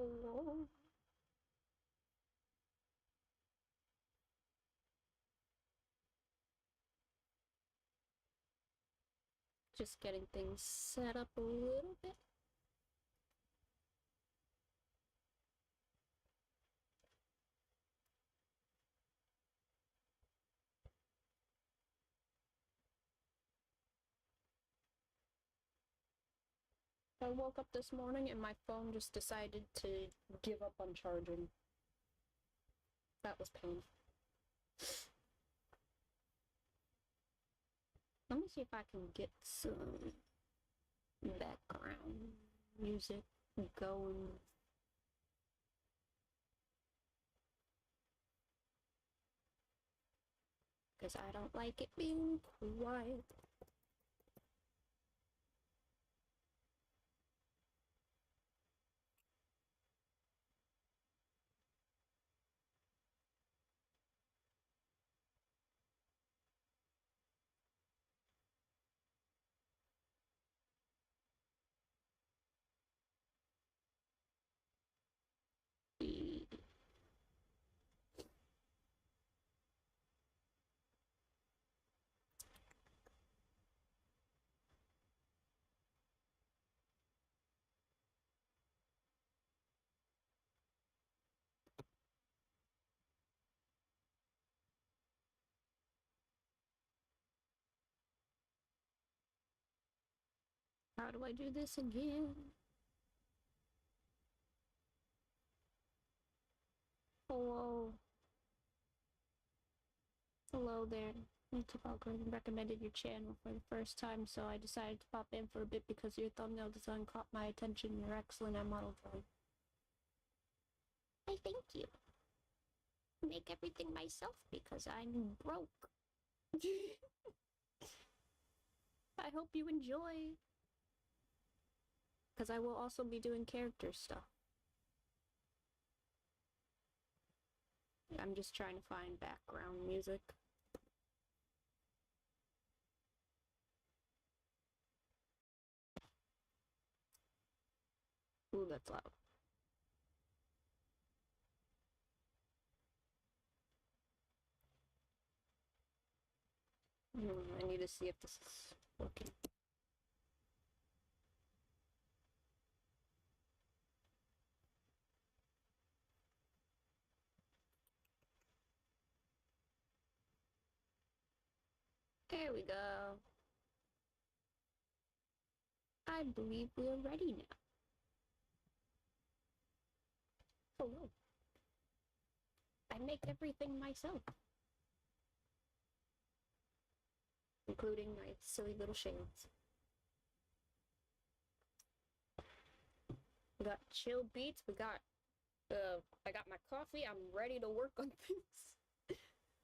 Oh. Just getting things set up a little bit. I woke up this morning and my phone just decided to give up on charging. That was painful. Let me see if I can get some background music going. Because I don't like it being quiet. How do I do this again? Hello. Hello there. YouTube algorithm recommended your channel for the first time, so I decided to pop in for a bit because your thumbnail design caught my attention. You're excellent at model drawing. I thank you. I make everything myself because I'm broke. I hope you enjoy. Because I will also be doing character stuff. I'm just trying to find background music. Ooh, that's loud. I need to see if this is working. There we go. I believe we're ready now. Hello. I make everything myself. Including my silly little shades. We got chill beats, I got my coffee, I'm ready to work on things.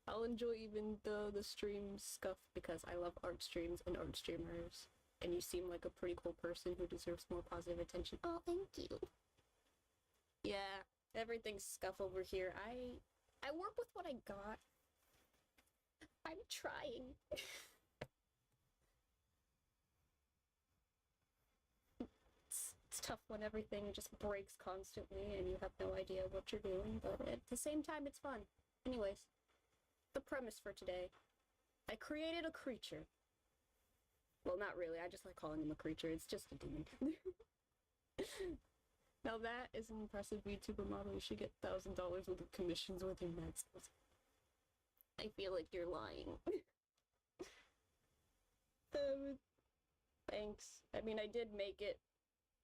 I'll enjoy even the stream scuff because I love art streams and art streamers. And you seem like a pretty cool person who deserves more positive attention. Oh, thank you. Yeah, everything's scuff over here. I work with what I got. I'm trying. It's tough when everything just breaks constantly and you have no idea what you're doing, but at the same time, it's fun. Anyways, the premise for today. I created a creature. Well, not really. I just like calling him a creature. It's just a demon. Now that is an impressive VTuber model. You should get $1,000 worth of commissions with your mad skills. I feel like you're lying. Thanks. I mean, I did make it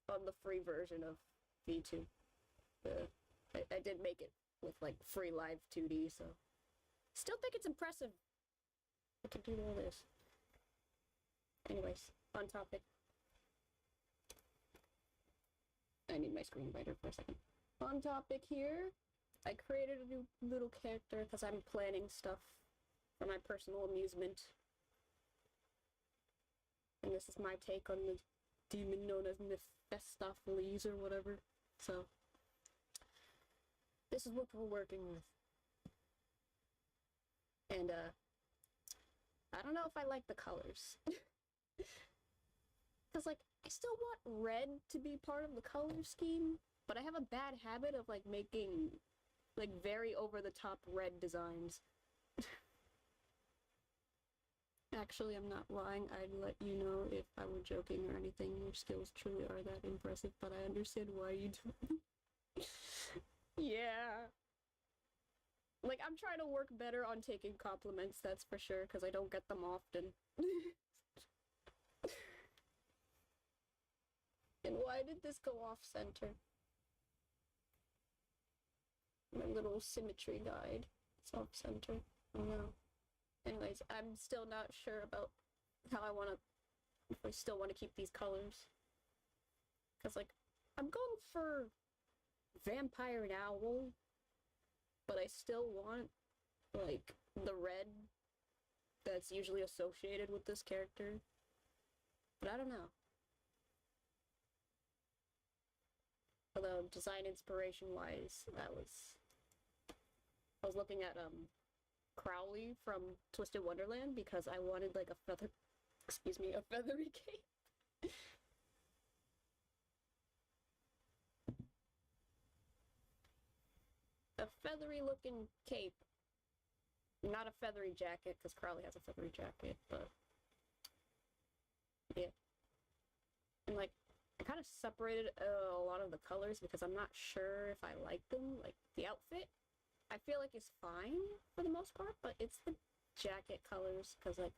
on the free version of VTube. I did make it with, like, free live 2D, so... Still think it's impressive I can do all this. Anyways, on topic. I need my screenwriter for a second. On topic here, I created a new little character because I'm planning stuff for my personal amusement. And this is my take on the demon known as Mephistopheles or whatever. So, this is what we're working with. And, I don't know if I like the colors. Because, like, I still want red to be part of the color scheme, But I have a bad habit of like making like very over the top red designs. Actually, I'm not lying. I'd let you know if I were joking or anything. Your skills truly are that impressive, but I understand why you do. Yeah. Like, I'm trying to work better on taking compliments, that's for sure, because I don't get them often. And why did this go off center? My little symmetry guide. It's off center. Oh no. Anyways, I'm still not sure about how I want to, if I still want to keep these colors. Because, like, I'm going for vampire and owl, but I still want, like, the red that's usually associated with this character. But I don't know. Although, design inspiration-wise, I was looking at, Crowley from Twisted Wonderland because I wanted, like, a feathery cape. A feathery looking cape. Not a feathery jacket, because Crowley has a feathery jacket, but yeah. And like, I kind of separated a lot of the colors because I'm not sure if I like them. Like, the outfit, I feel like is fine for the most part, but it's the jacket colors, because like,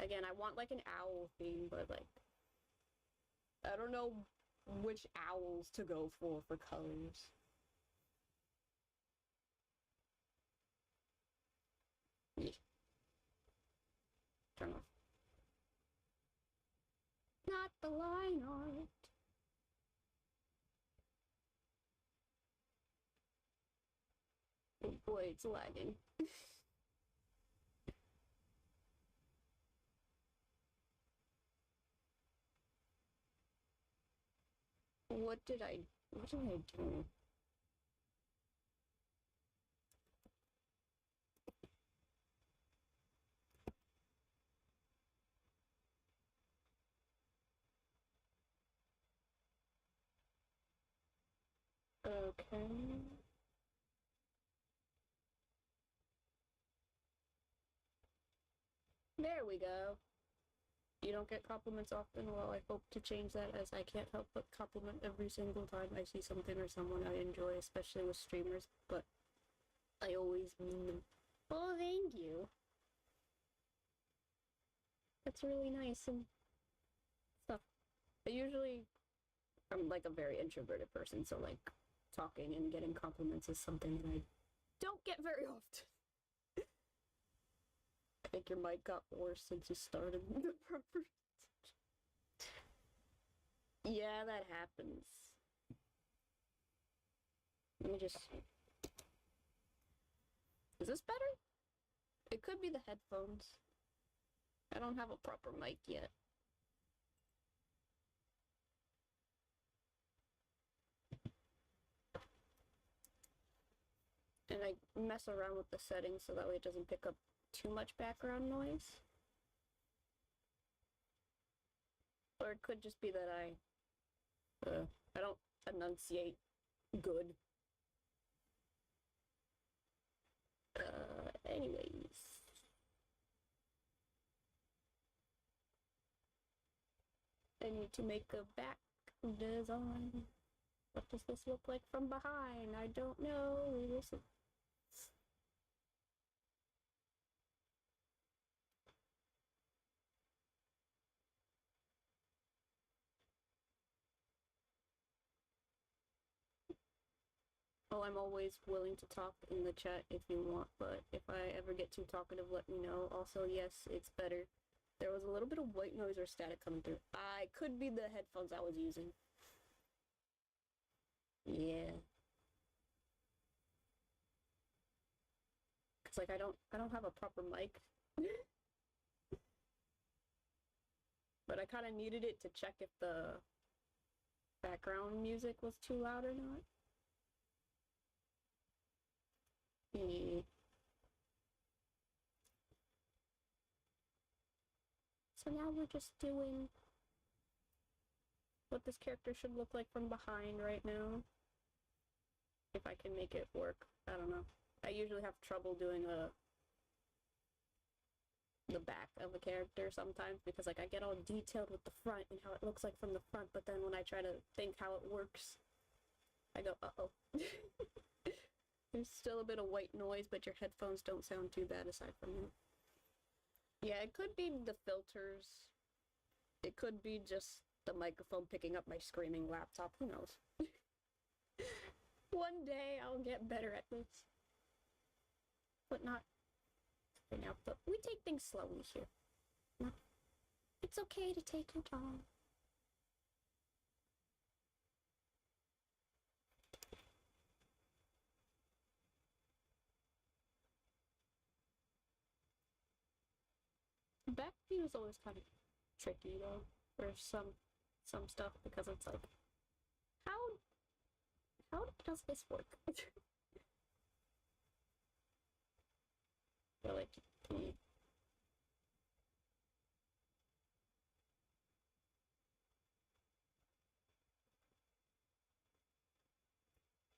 again, I want like an owl theme, but like, I don't know which owls to go for colors. Yeah. Turn off. Not the line art. Oh boy, it's lagging. What did I do? Okay. There we go. You don't get compliments often? Well, I hope to change that, as I can't help but compliment every single time I see something or someone I enjoy, especially with streamers, but I always mean them. Oh, thank you. That's really nice and stuff. I'm like a very introverted person, so like talking and getting compliments is something that I don't get very often. I think your mic got worse since you started the proper. Yeah, that happens. Let me just. Is this better? It could be the headphones. I don't have a proper mic yet. And I mess around with the settings so that way it doesn't pick up too much background noise. Or it could just be that I don't enunciate good. Anyways. I need to make a back design. What does this look like from behind? I don't know. We will see. Oh, I'm always willing to talk in the chat if you want, but if I ever get too talkative, let me know. Also, yes, it's better. There was a little bit of white noise or static coming through. I could be the headphones I was using. Yeah. Cause like I don't have a proper mic. But I kind of needed it to check if the background music was too loud or not. Yeah. So now we're just doing what this character should look like from behind right now. If I can make it work. I don't know. I usually have trouble doing the back of a character sometimes because like I get all detailed with the front and how it looks like from the front, but then when I try to think how it works, I go, uh-oh. There's still a bit of white noise, but your headphones don't sound too bad aside from that. Yeah, it could be the filters. It could be just the microphone picking up my screaming laptop. Who knows? One day I'll get better at this. But not for now. But we take things slowly here. No. It's okay to take your time. Back view is always kind of tricky though, for some stuff because it's like, how does this work? Or like,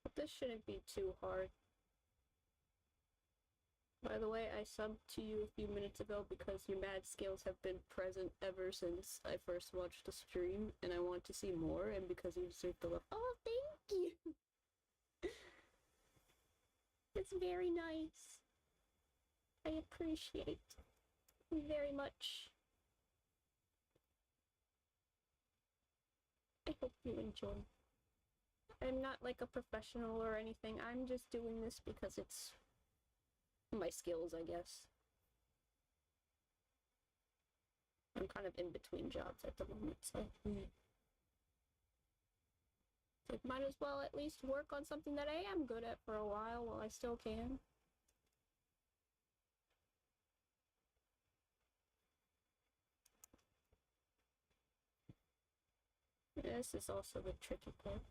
but this shouldn't be too hard. By the way, I subbed to you a few minutes ago because your mad skills have been present ever since I first watched the stream, and I want to see more, and because you deserve the love. Oh, thank you! It's very nice. I appreciate very much. I hope you enjoy. I'm not like a professional or anything, I'm just doing this because it's my skills, I guess. I'm kind of in between jobs at the moment, so I might as well at least work on something that I am good at for a while I still can. This is also the tricky part.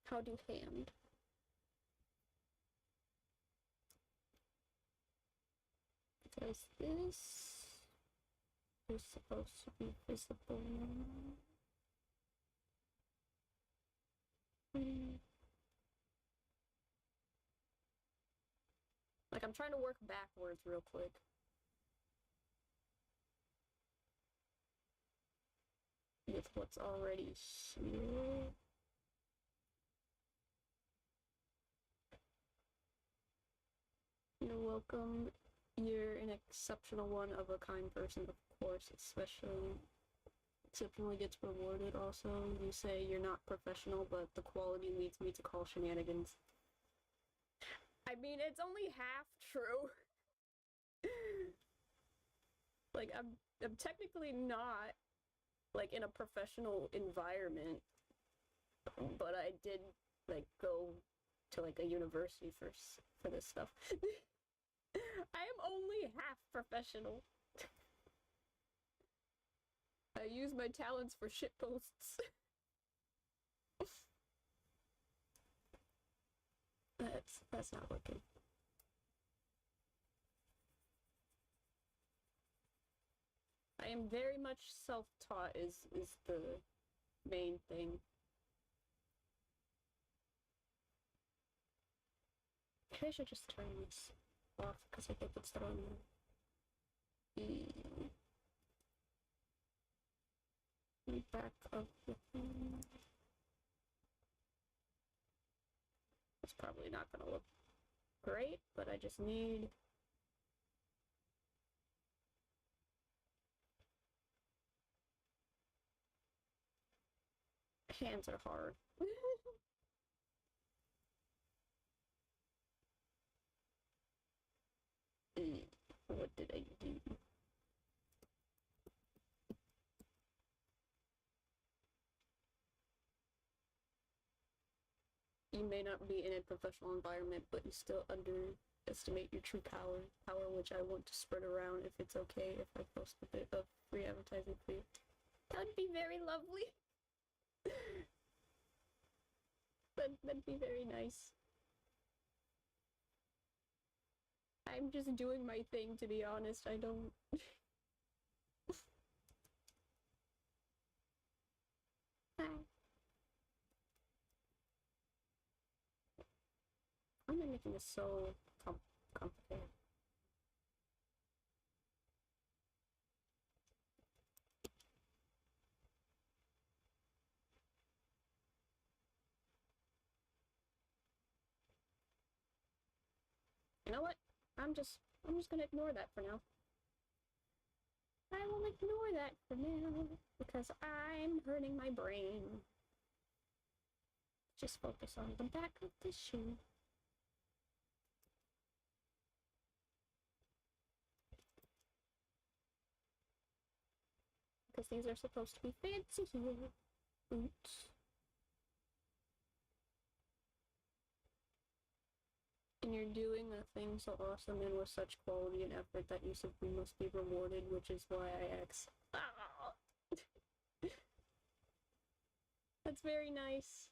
How do hand? Because this is supposed to be visible. Like, I'm trying to work backwards real quick. With what's already here. You're welcome. You're an exceptional one of a kind person, of course, exceptionally gets rewarded also. You say you're not professional, but the quality leads me to call shenanigans. I mean, it's only half true. Like, I'm technically not, like, in a professional environment, but I did, like, go to, like, a university for this stuff. I am only half professional. I use my talents for shitposts. That's not working. I am very much self-taught is the main thing. Maybe I should just turn this off because I think it's throwing me. Back of the thing. It's probably not gonna look great, but I just need hands are hard. What did I do? You may not be in a professional environment, but you still underestimate your true power, which I want to spread around if it's okay if I post a bit of free advertising for you. That would be very lovely. That'd be very nice. I'm just doing my thing, to be honest. I don't... everything is so complicated. You know what? I'm just gonna ignore that for now. I will ignore that for now because I'm hurting my brain. Just focus on the back of the shoe. Because these are supposed to be fancy here. Boots. And you're doing a thing so awesome and with such quality and effort that you simply must be rewarded, which is why I ask. That's very nice.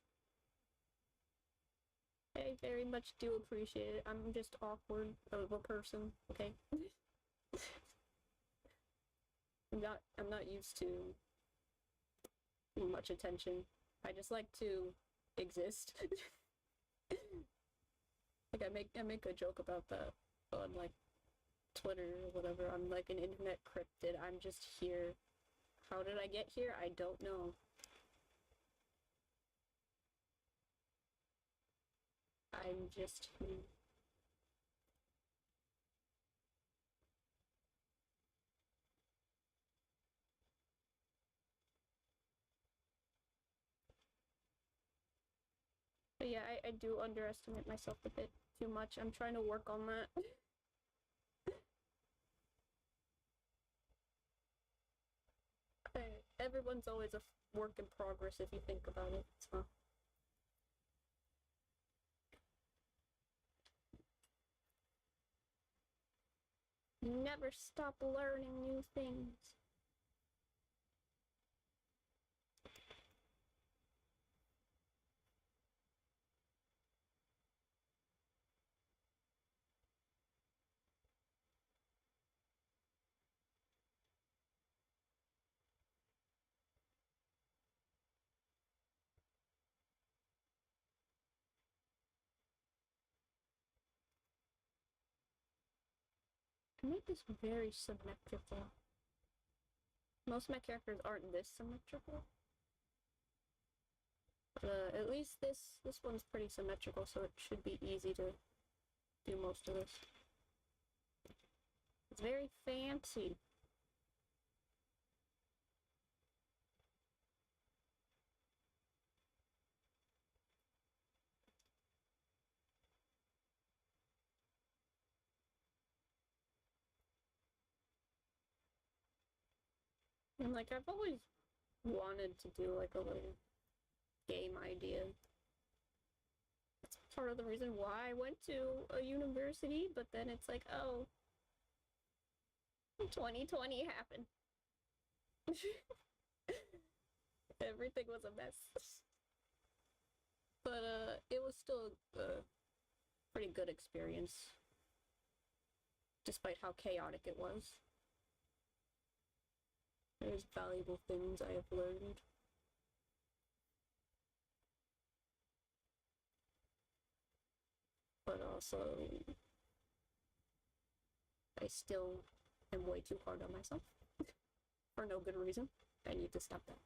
I very much do appreciate it. I'm just awkward of a person, okay? I'm not used to much attention. I just like to exist. Like I make a joke about that on like Twitter or whatever. I'm like an internet cryptid. I'm just here. How did I get here? I don't know. I'm just here. But yeah, I do underestimate myself a bit too much. I'm trying to work on that. Everyone's always a work in progress if you think about it, so. Never stop learning new things. I made this very symmetrical. Most of my characters aren't this symmetrical. At least this one's pretty symmetrical, so it should be easy to do most of this. It's very fancy. And like I've always wanted to do like a little game idea. That's part of the reason why I went to a university, but then it's like, oh, 2020 happened. Everything was a mess. But it was still a pretty good experience, despite how chaotic it was. There's valuable things I have learned. But also, I still am way too hard on myself. For no good reason. I need to stop that.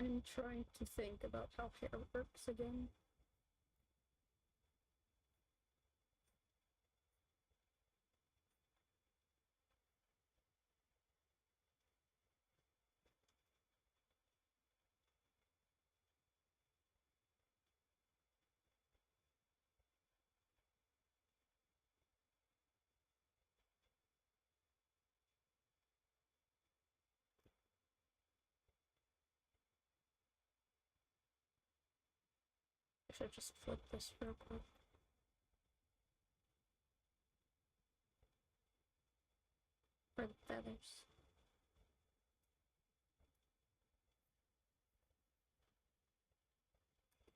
I'm trying to think about how hair works again. I should just flip this real quick. for the feathers.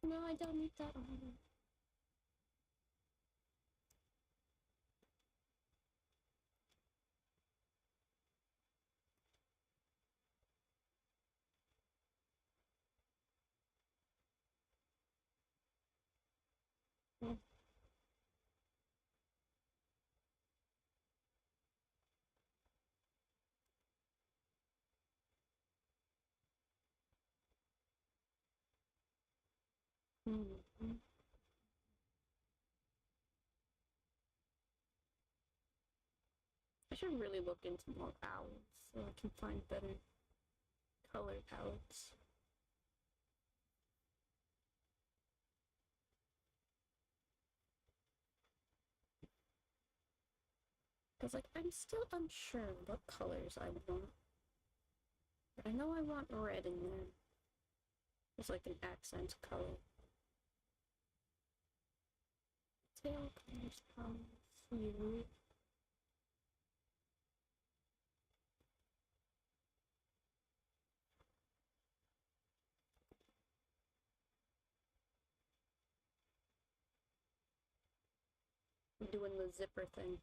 No, I don't need that one. Mm-hmm. I should really look into more owls so I can find better color palettes. Because, like, I'm still unsure what colors I want. But I know I want red in there. It's like an accent color. Tail colors, few. I'm doing the zipper thing.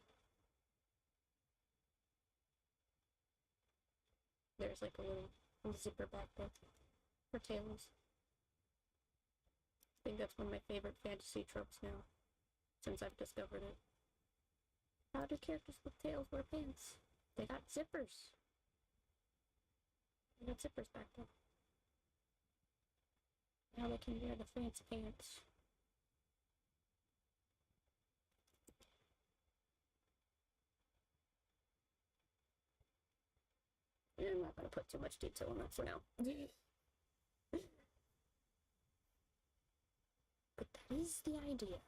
There's like a little zipper back there for tails. I think that's one of my favorite fantasy tropes now, since I've discovered it. How do characters with tails wear pants? They got zippers. They got zippers back there. Now they can wear the fancy pants. I'm not going to put too much detail on that for now. But that is the idea.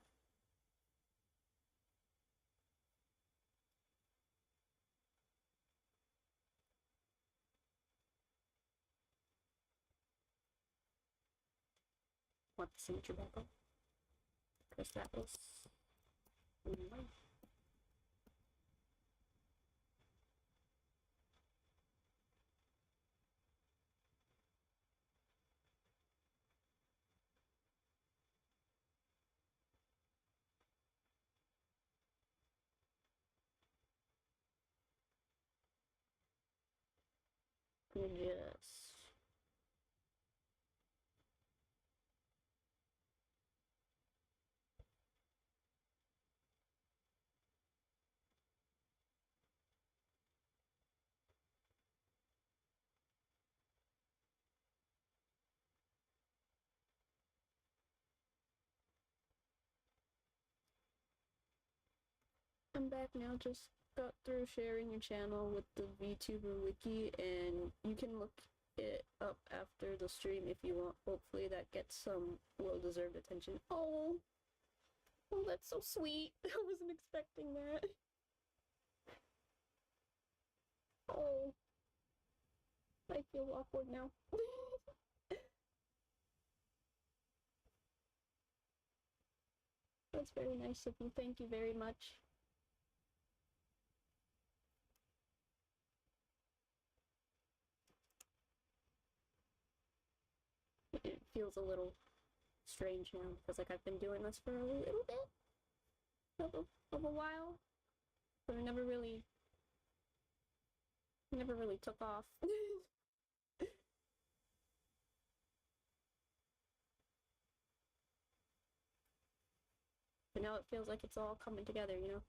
Want the signature back up? Because that was... Yes. I'm back now, just got through sharing your channel with the VTuber wiki, and you can look it up after the stream if you want. Hopefully that gets some well-deserved attention. Oh, that's so sweet. I wasn't expecting that. Oh, I feel awkward now. That's very nice of you. Thank you very much. It feels a little strange now because like I've been doing this for a little bit of a while, but I never really took off. But now it feels like it's all coming together, you know?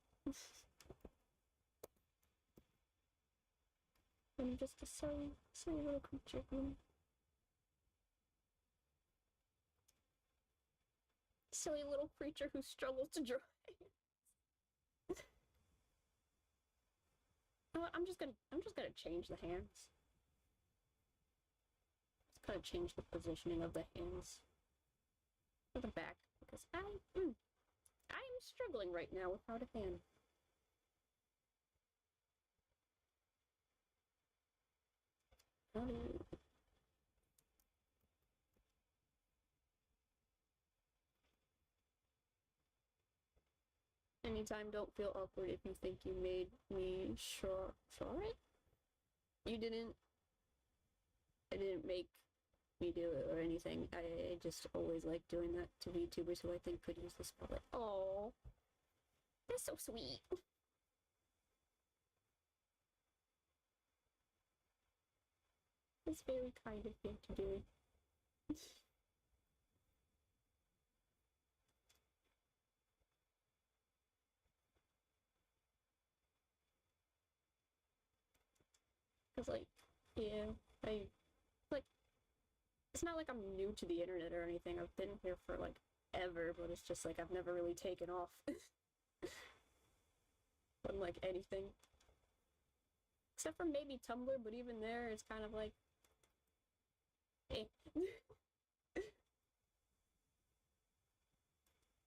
I'm just a silly little creature, you know? Silly little creature who struggles to dry. You know what? I'm just gonna change the hands. Just gotta change the positioning of the hands. For the back, because I am struggling right now with how to hand. Anytime, don't feel awkward if you think you made me sure it? You didn't. I didn't make me do it or anything. I just always like doing that to VTubers who I think could use the spotlight. Oh, that's so sweet. It's very kind of you to do. Cause like, yeah, I like. It's not like I'm new to the internet or anything. I've been here for like ever, but it's just like I've never really taken off on like anything. Except for maybe Tumblr, but even there, it's kind of like, eh.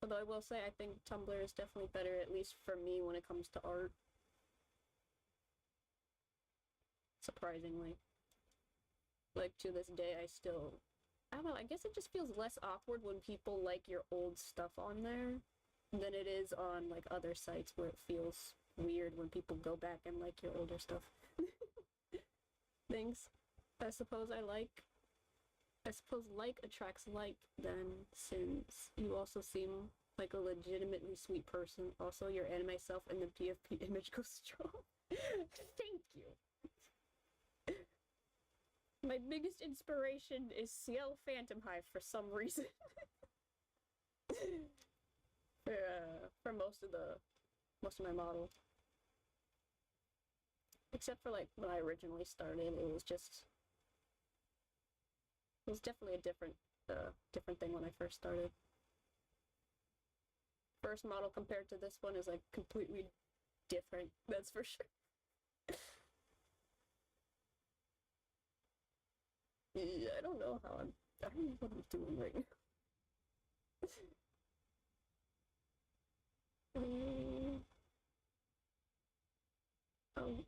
Although I will say, I think Tumblr is definitely better, at least for me, when it comes to art. Surprisingly. Like, to this day, I don't know, I guess it just feels less awkward when people like your old stuff on there than it is on, like, other sites where it feels weird when people go back and like your older stuff. Things. I suppose like attracts like then, since you also seem like a legitimately sweet person. Also, your anime self and the PFP image go strong. Thank you. My biggest inspiration is CL Phantom Hive for some reason. For most of my model. Except for like when I originally started, it was definitely a different thing when I first started. First model compared to this one is like completely different, that's for sure. Yeah, I don't know what I'm doing right now.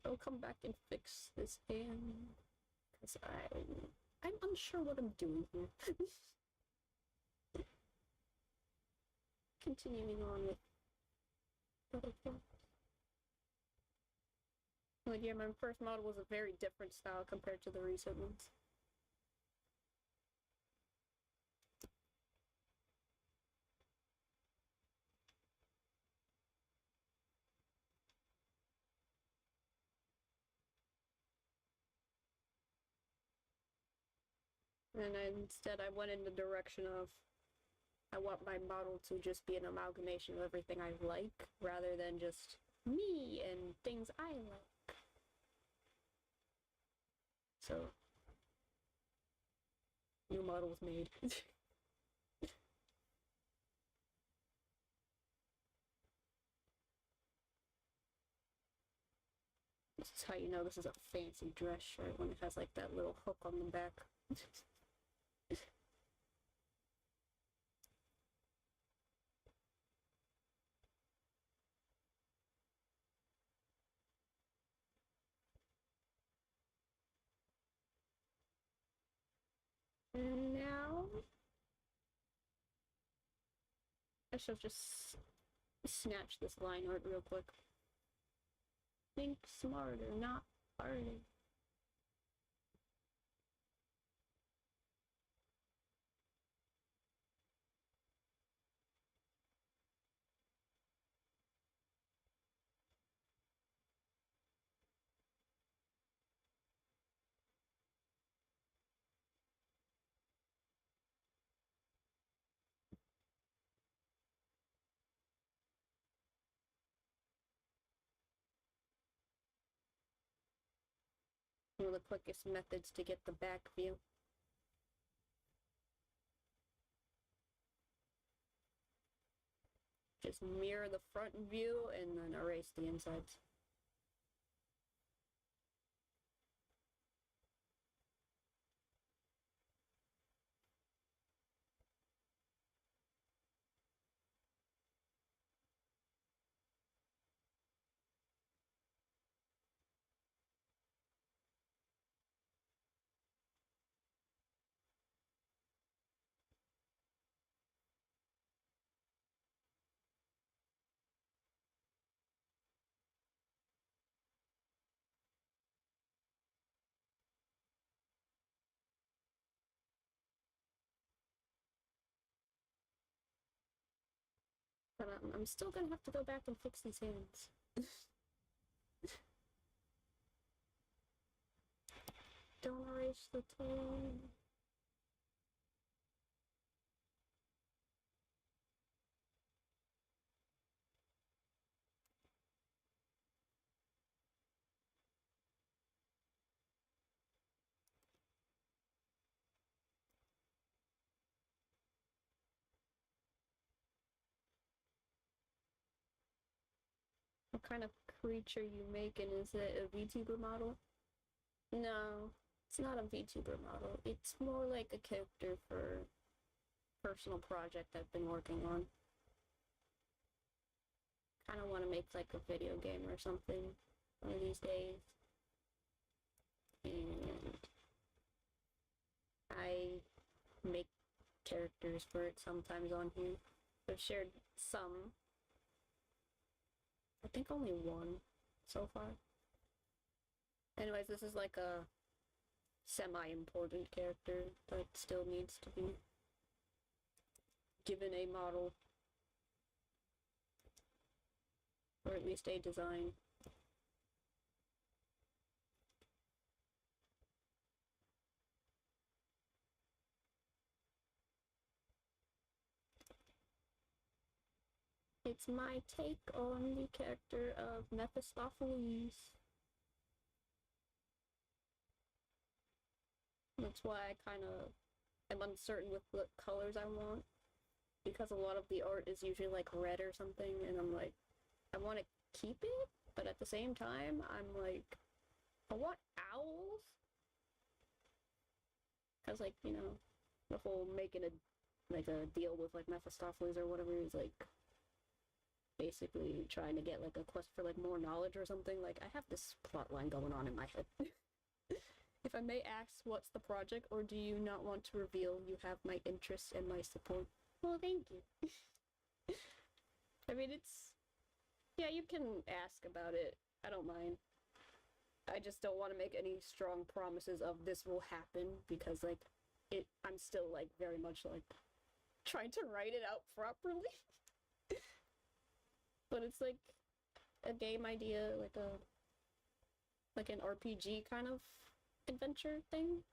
I'll come back and fix this hand, because I'm unsure what I'm doing here. Continuing on with other things. Like, yeah, my first model was a very different style compared to the recent ones. And instead I went in the direction of, I want my model to just be an amalgamation of everything I like, rather than just me and things I like. So, new model was made. This is how you know this is a fancy dress shirt, when it has like that little hook on the back. And now I shall just snatch this line art real quick. Think smarter, not harder. One of the quickest methods to get the back view. Just mirror the front view and then erase the insides. I'm still gonna have to go back and fix these hands. Don't erase the tail. What kind of creature you making? Is it a VTuber model? No, it's not a VTuber model. It's more like a character for personal project I've been working on. Kind of want to make like a video game or something one of these days. And I make characters for it sometimes on here. I've shared some. I think only one so far. Anyways, this is like a semi-important character that still needs to be given a model. Or at least a design. It's my take on the character of Mephistopheles. That's why I kind of am uncertain with what colors I want. Because a lot of the art is usually like red or something, and I'm like, I want to keep it, but at the same time, I'm like, I want owls. Because, like, you know, the whole making a deal with like Mephistopheles or whatever is like basically trying to get like a quest for like more knowledge or something. Like, I have this plot line going on in my head. If I may ask, what's the project, or do you not want to reveal you have my interest and my support? Well, thank you. I mean, yeah, you can ask about it. I don't mind. I just don't want to make any strong promises of this will happen, because, like, I'm still, like, very much, like, trying to write it out properly. But it's, like, a game idea, like an RPG kind of adventure thing.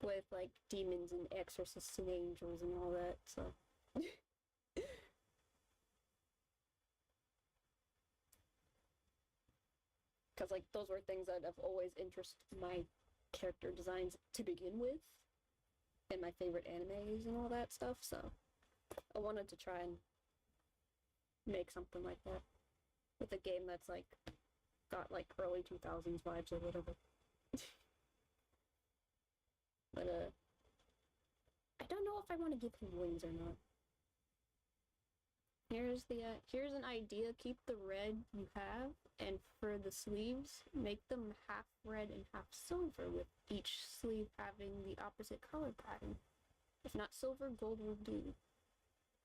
With, like, demons and exorcists and angels and all that, so. Because, like, those were things that have always interested my character designs to begin with. And my favorite animes and all that stuff, so. I wanted to try and make something like that. With a game that's, like, got, like, early 2000s vibes or whatever. But, I don't know if I want to give him wings or not. Here's an idea. Keep the red you have, and for the sleeves, make them half red and half silver, with each sleeve having the opposite color pattern. If not silver, gold will do.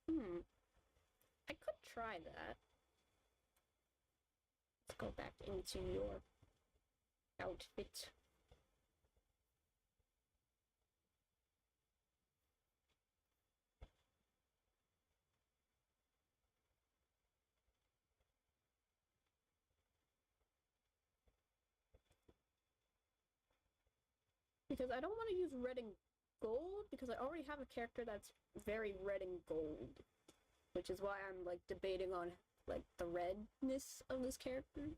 I could try that. Let's go back into your outfit. Because I don't want to use red and gold, because I already have a character that's very red and gold. Which is why I'm, like, debating on, like, the redness of this character.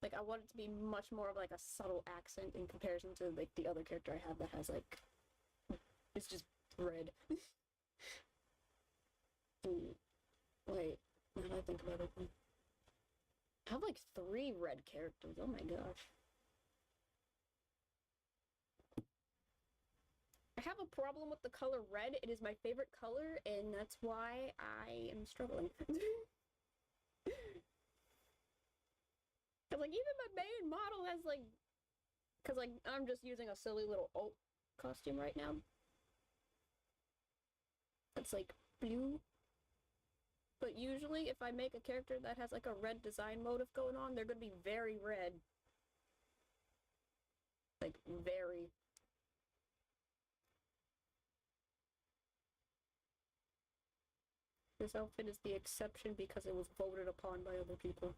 Like, I want it to be much more of, like, a subtle accent in comparison to, like, the other character I have that has, like, it's just red. Wait, now that I think about it. I have, like, 3 red characters, oh my gosh. I have a problem with the color red. It is my favorite color, and that's why I am struggling. Cause, like, even my main model has, like... Cause, like, I'm just using a silly little alt costume right now. That's, like, blue. But usually, if I make a character that has, like, a red design motive going on, they're gonna be very red. Like, very... This outfit is the exception because it was voted upon by other people.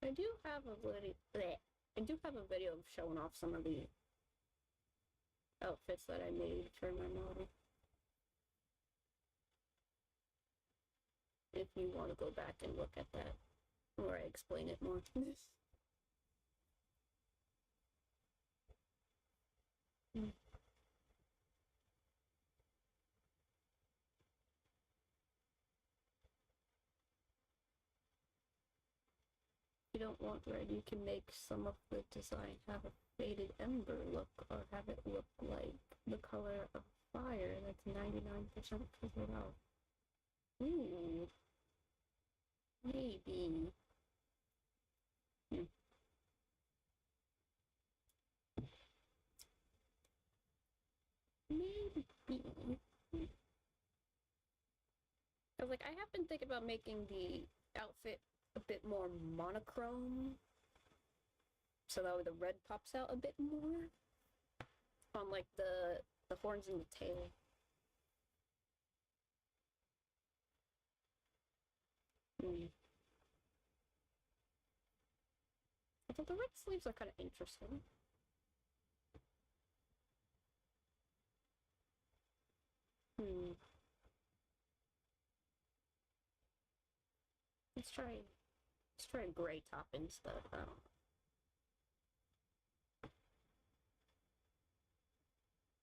I do have a video. I do have a video of showing off some of the outfits that I made for my model. If you want to go back and look at that, or I explain it more. If you don't want red, you can make some of the design have a faded ember look, or have it look like the color of fire that's 99% fizzled out. Ooh. Maybe. Maybe. I was like, I have been thinking about making the outfit a bit more monochrome, so that way the red pops out a bit more on like the horns and the tail. I thought the red sleeves are kind of interesting. Let's try a gray top instead.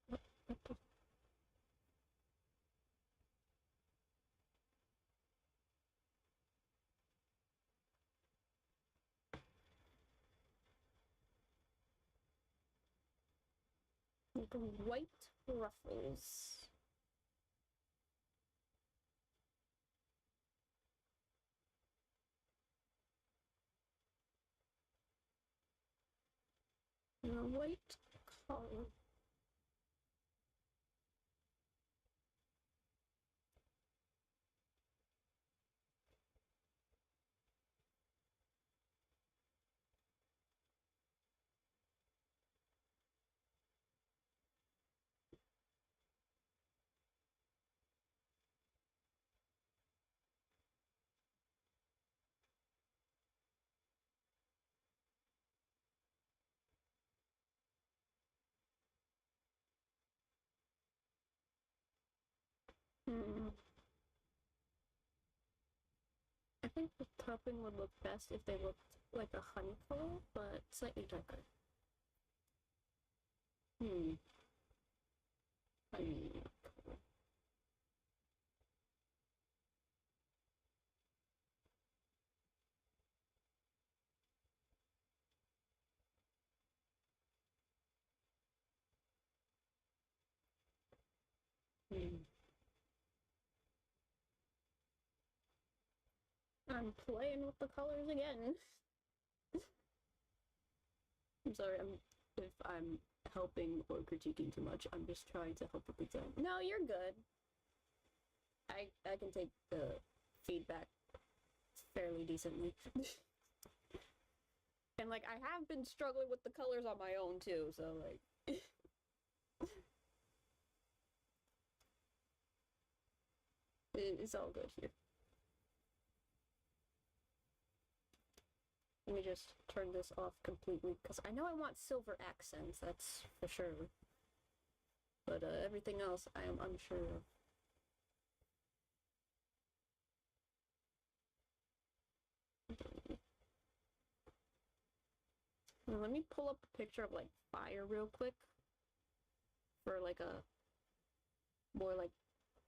What the? Like white ruffles. And a white collar. I think the topping would look best if they looked like a honey color, but slightly darker. Honey color. I'm playing with the colors again. I'm sorry, if I'm helping or critiquing too much. I'm just trying to help with the design. No, you're good. I can take the feedback fairly decently. And like, I have been struggling with the colors on my own too, so like... It's all good here. Let me just turn this off completely, because I know I want silver accents, that's for sure. But everything else I am unsure of. Now, let me pull up a picture of like fire real quick for like a more like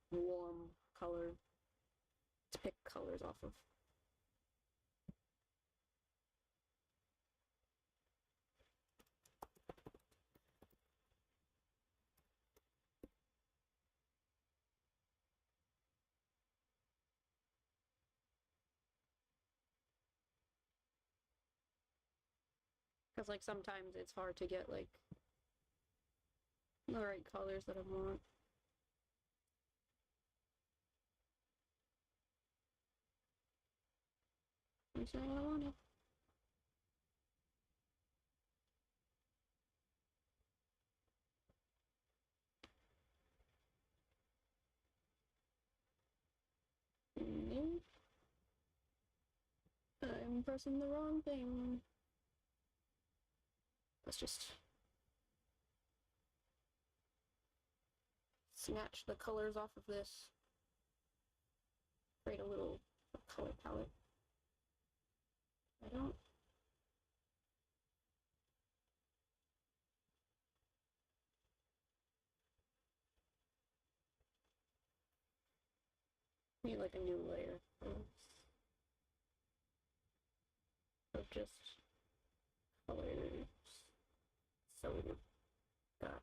warm color to pick colors off of. Because like sometimes it's hard to get like the right colors that I want. That's not what I wanted. Nope. I'm pressing the wrong thing. Let's just snatch the colors off of this. Create a little color palette. I don't. Need like a new layer of just colors. So we've got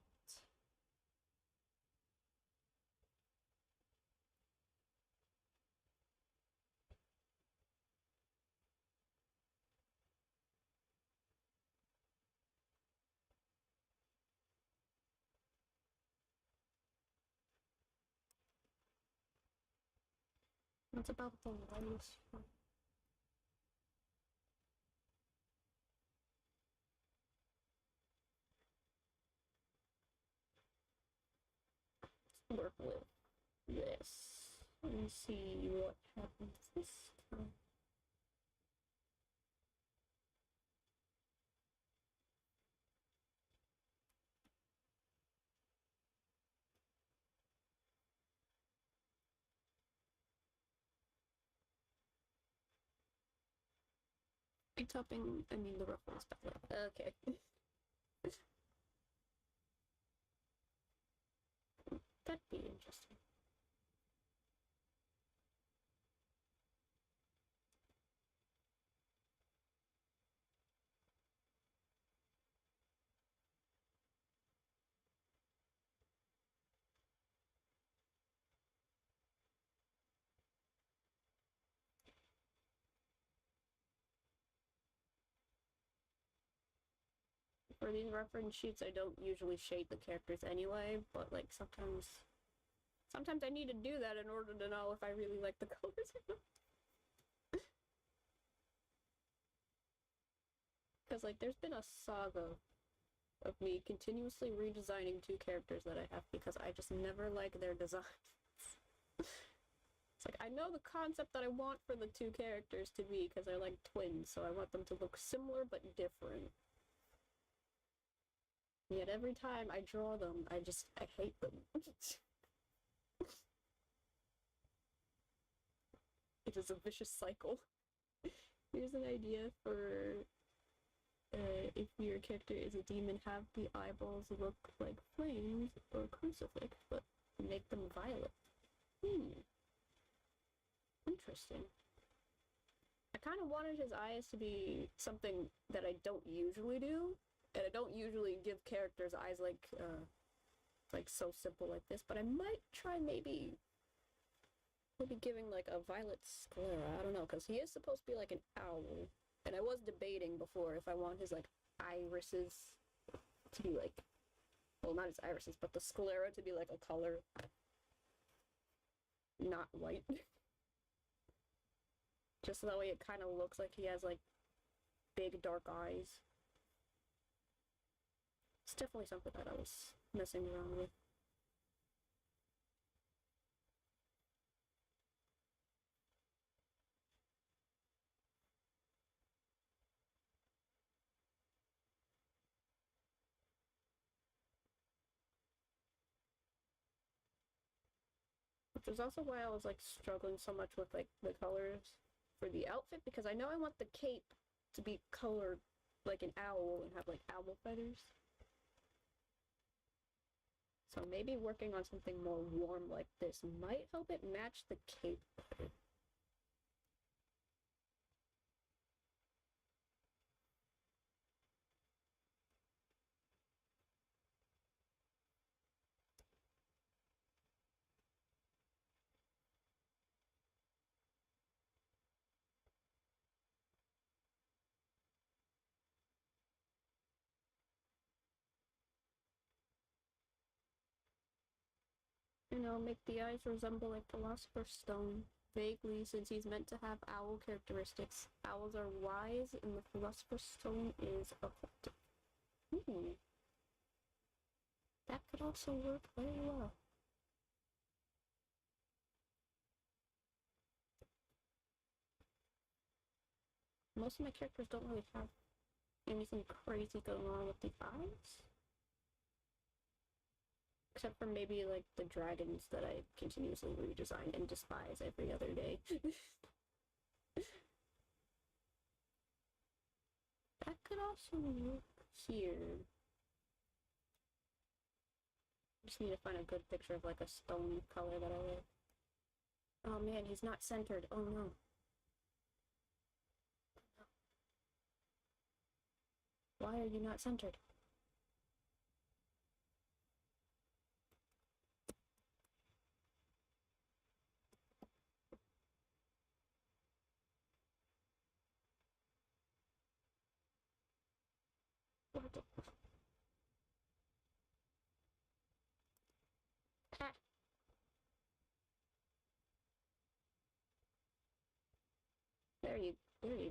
what's about the lights? Work with this and see what happens this time. Topping, I mean the ruffles palette. Okay. That'd be interesting. For these reference sheets, I don't usually shade the characters anyway, but like sometimes I need to do that in order to know if I really like the colors or not. Because like there's been a saga of me continuously redesigning two characters that I have because I just never like their designs. It's like I know the concept that I want for the two characters to be because they're like twins, so I want them to look similar but different. Yet every time I draw them, I hate them. It is a vicious cycle. Here's an idea for if your character is a demon, have the eyeballs look like flames or crucifix, but make them violet. Interesting. I kind of wanted his eyes to be something that I don't usually do, and I don't usually give characters eyes like so simple like this, but I might try maybe giving like a violet sclera. I don't know, because he is supposed to be like an owl, and I was debating before if I want his like irises to be like, well, not his irises, but the sclera to be like a color, not white. Just so that way it kind of looks like he has like big dark eyes. It's definitely something that I was messing around with. Which is also why I was like struggling so much with like the colors for the outfit, because I know I want the cape to be colored like an owl and have like owl feathers. So maybe working on something more warm like this might help it match the cape better. You know, make the eyes resemble like Philosopher's Stone. Vaguely, since he's meant to have owl characteristics. Owls are wise, and the Philosopher's Stone is effective. That could also work very well. Most of my characters don't really have anything crazy going on with the eyes. Except for maybe, like, the dragons that I continuously redesign and despise every other day. That could also work here. Just need to find a good picture of, like, a stone color that I like. Oh man, he's not centered. Oh no. Why are you not centered? What the... Ah. There you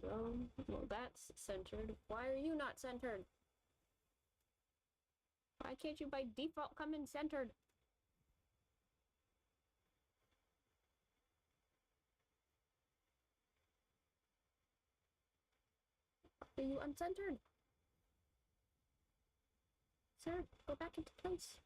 go. Well, that's centered. Why are you not centered? Why can't you by default come in centered? Are you uncentered? Sir, go back into place.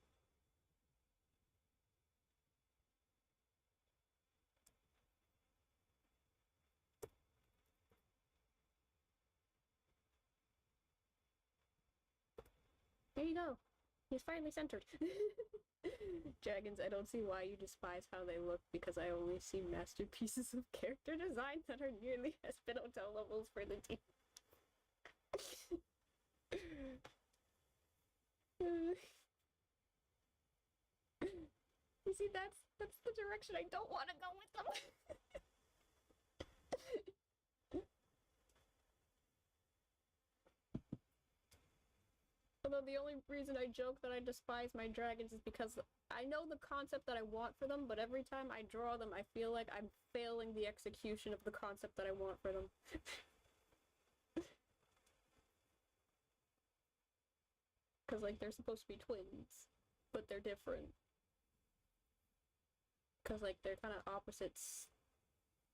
There you go. He's finally centered. Dragons, I don't see why you despise how they look, because I only see masterpieces of character design that are nearly as Hotel levels for the team. You see, that's the direction I don't want to go with them. Although the only reason I joke that I despise my dragons is because I know the concept that I want for them, but every time I draw them, I feel like I'm failing the execution of the concept that I want for them. Because, like, they're supposed to be twins, but they're different. Because, like, they're kind of opposites,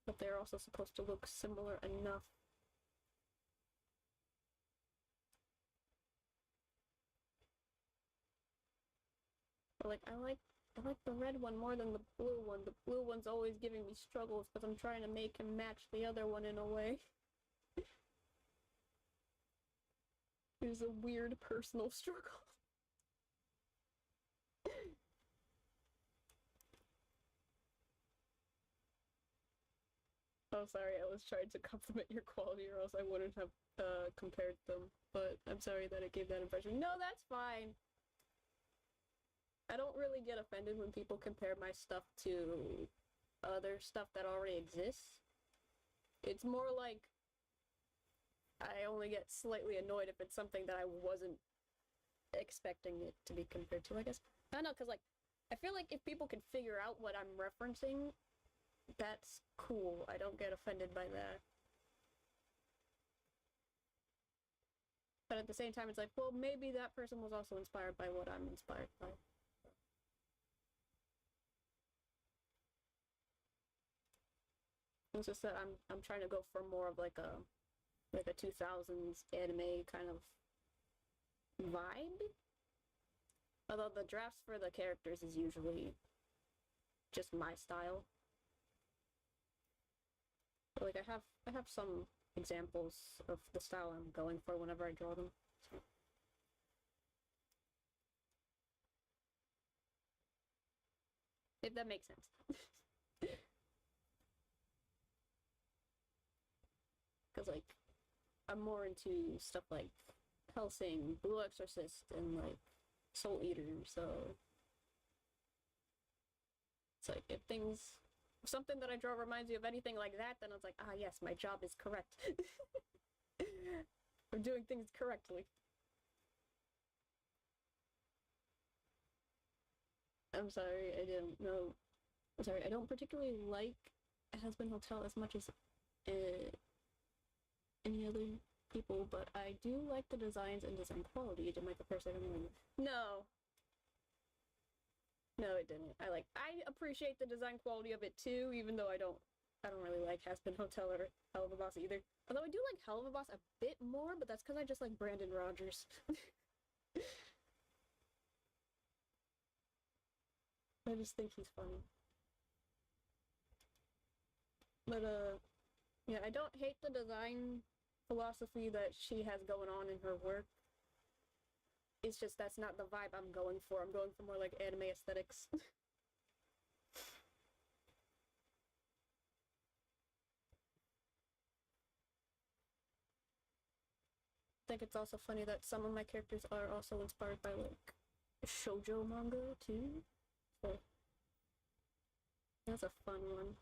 but they're also supposed to look similar enough. Like, I like the red one more than the blue one. The blue one's always giving me struggles because I'm trying to make him match the other one in a way. It was a weird personal struggle. Oh, sorry, I was trying to compliment your quality or else I wouldn't have compared them. But I'm sorry that it gave that impression. No, that's fine. I don't really get offended when people compare my stuff to other stuff that already exists. It's more like I only get slightly annoyed if it's something that I wasn't expecting it to be compared to, I guess. I don't know, because, like, I feel like if people can figure out what I'm referencing, that's cool. I don't get offended by that. But at the same time, it's like, well, maybe that person was also inspired by what I'm inspired by. It's just that I'm trying to go for more of like a 2000s anime kind of vibe. Although the drafts for the characters is usually just my style. But, like, I have some examples of the style I'm going for whenever I draw them. So. If that makes sense. Because, like, I'm more into stuff like Hellsing, Blue Exorcist, and, like, Soul Eater, so it's like, if something that I draw reminds you of anything like that, then it's like, ah yes, my job is correct. I'm doing things correctly. I'm sorry, I didn't know. I'm sorry, I don't particularly like Hazbin Hotel as much as any other people, but I do like the designs and design quality. It didn't make the first second one. No. No, it didn't. I appreciate the design quality of it too, even though I don't really like Hazbin Hotel or Hell of a Boss either. Although I do like Hell of a Boss a bit more, but that's because I just like Brandon Rogers. I just think he's funny. But yeah, I don't hate the design philosophy that she has going on in her work. It's just that's not the vibe I'm going for. I'm going for more like anime aesthetics. I think it's also funny that some of my characters are also inspired by like shoujo manga too. So that's a fun one.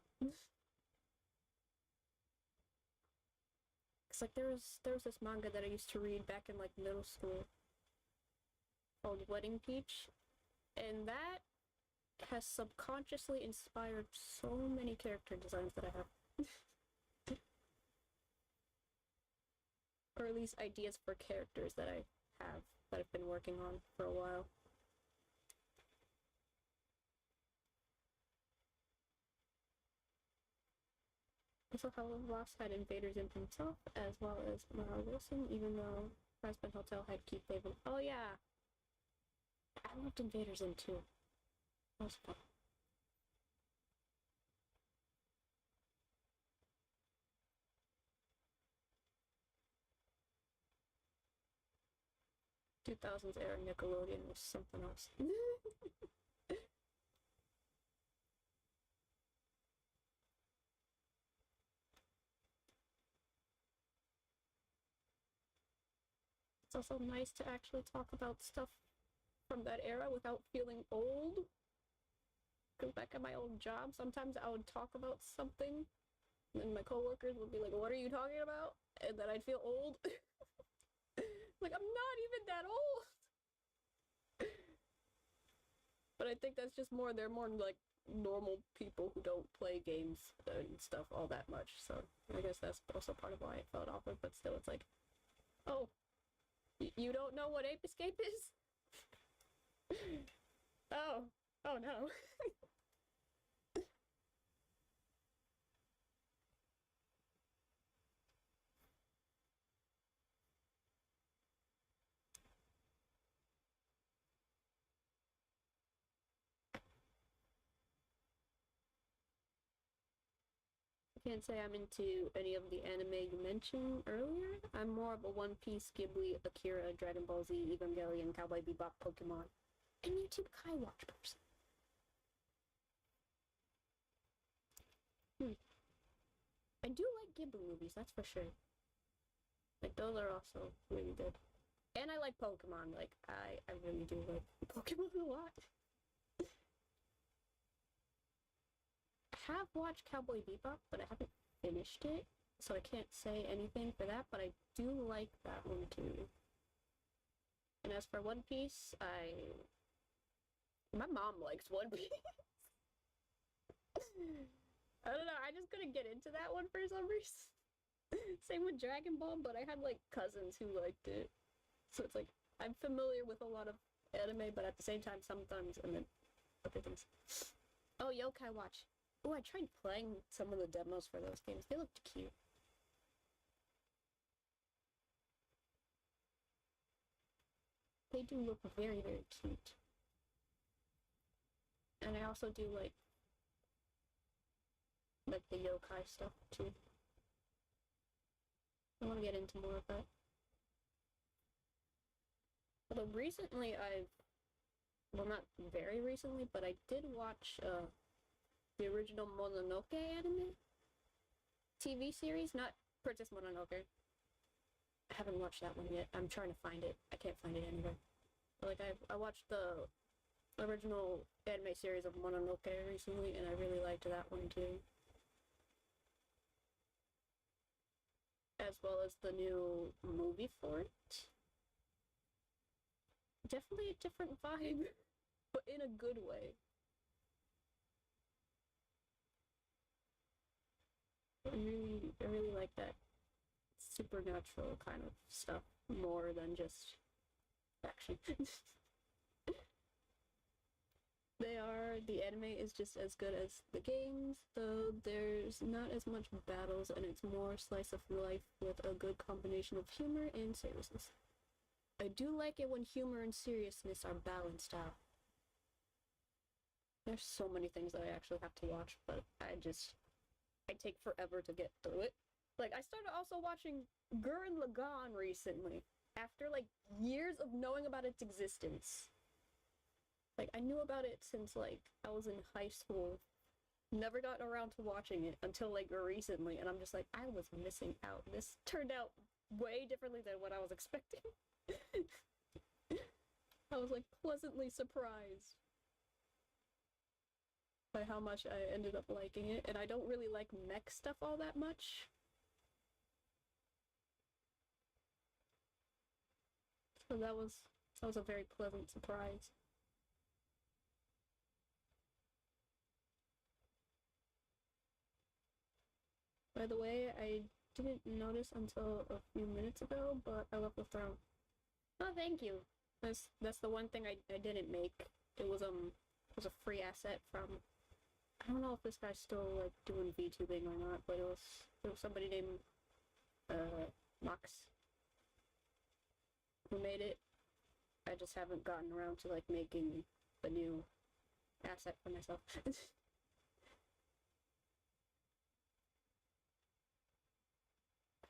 It's like there was this manga that I used to read back in like middle school called Wedding Peach, and that has subconsciously inspired so many character designs that I have. Or at least ideas for characters that I have, that I've been working on for a while. Also, Hell of a Boss had invaders in himself, as well as Mara Wilson, even though Hazbin Hotel had Keith David. Oh yeah! I loved invaders in too. That was fun. '2000s era Nickelodeon was something else. It's also nice to actually talk about stuff from that era without feeling old. Because back at my old job, sometimes I would talk about something, and my coworkers would be like, "What are you talking about?" And then I'd feel old. Like, I'm not even that old. But I think that's just they're more like normal people who don't play games and stuff all that much. So I guess that's also part of why it felt awkward. But still, it's like, oh, you don't know what Ape Escape is? Oh, oh no. I can't say I'm into any of the anime you mentioned earlier. I'm more of a One Piece, Ghibli, Akira, Dragon Ball Z, Evangelion, Cowboy Bebop, Pokemon, and YouTube Kai Watch person. I do like Ghibli movies, that's for sure. Like, those are also really good. And I like Pokemon. Like, I really do like Pokemon a lot. I have watched Cowboy Bebop, but I haven't finished it, so I can't say anything for that, but I do like that one too. And as for One Piece, my mom likes One Piece. I don't know, I just couldn't get into that one for some reason. Same with Dragon Ball, but I had like cousins who liked it. So it's like, I'm familiar with a lot of anime, but at the same time, sometimes, and then other things. Oh, Yokai Watch. Oh, I tried playing some of the demos for those games. They looked cute. They do look very, very cute. And I also do like the yokai stuff too. I want to get into more of that. Although recently well, not very recently, but I did watch the original Mononoke anime TV series, not Princess Mononoke. I haven't watched that one yet. I'm trying to find it. I can't find it anywhere. But like I watched the original anime series of Mononoke recently, and I really liked that one too. As well as the new movie for it. Definitely a different vibe, but in a good way. I really like that supernatural kind of stuff more than just action. The anime is just as good as the games, though there's not as much battles and it's more slice of life with a good combination of humor and seriousness. I do like it when humor and seriousness are balanced out. There's so many things that I actually have to watch, but I take forever to get through it. Like, I started also watching Gurren Lagann recently, after, like, years of knowing about its existence. Like, I knew about it since, like, I was in high school. Never gotten around to watching it until, like, recently, and I'm just like, I was missing out. This turned out way differently than what I was expecting. I was, like, pleasantly surprised by how much I ended up liking it, and I don't really like mech stuff all that much. So that was a very pleasant surprise. By the way, I didn't notice until a few minutes ago, but I love the throne. Oh, thank you. That's the one thing I didn't make. It was a free asset from, I don't know if this guy's still like doing VTubing or not, but it was somebody named Mox who made it. I just haven't gotten around to like making a new asset for myself.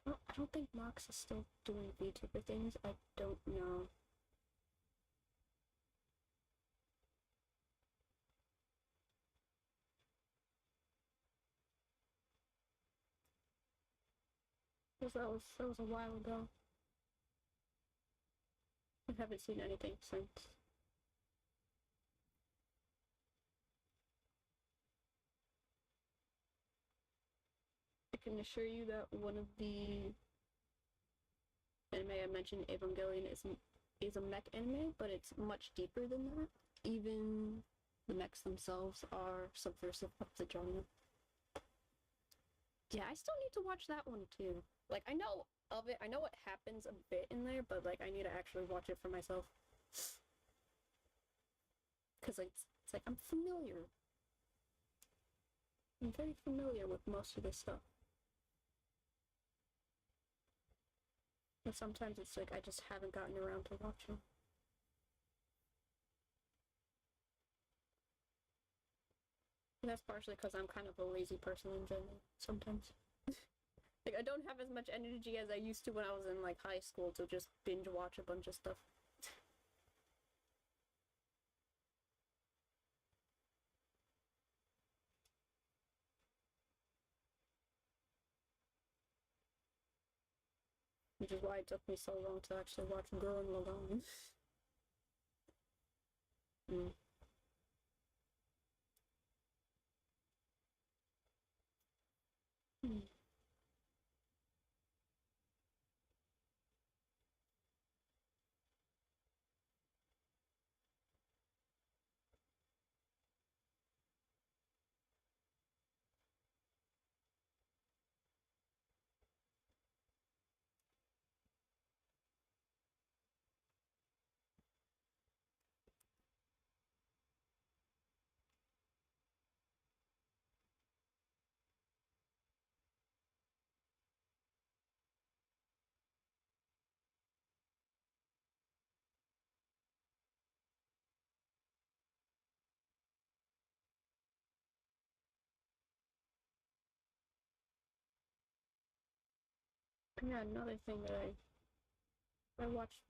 I don't think Mox is still doing VTuber things. I don't know. Because that was a while ago. I haven't seen anything since. I can assure you that one of the anime I mentioned, Evangelion, is a mech anime, but it's much deeper than that. Even the mechs themselves are subversive of the genre. Yeah, I still need to watch that one too. Like, I know of it, I know what happens a bit in there, but like I need to actually watch it for myself. Because it's like I'm familiar. I'm very familiar with most of this stuff. But sometimes it's like I just haven't gotten around to watching. And that's partially because I'm kind of a lazy person in general, sometimes. Like, I don't have as much energy as I used to when I was in, like, high school to just binge watch a bunch of stuff. Which is why it took me so long to actually watch Gurren Lagann. mm. Mm. Yeah, another thing that I watched,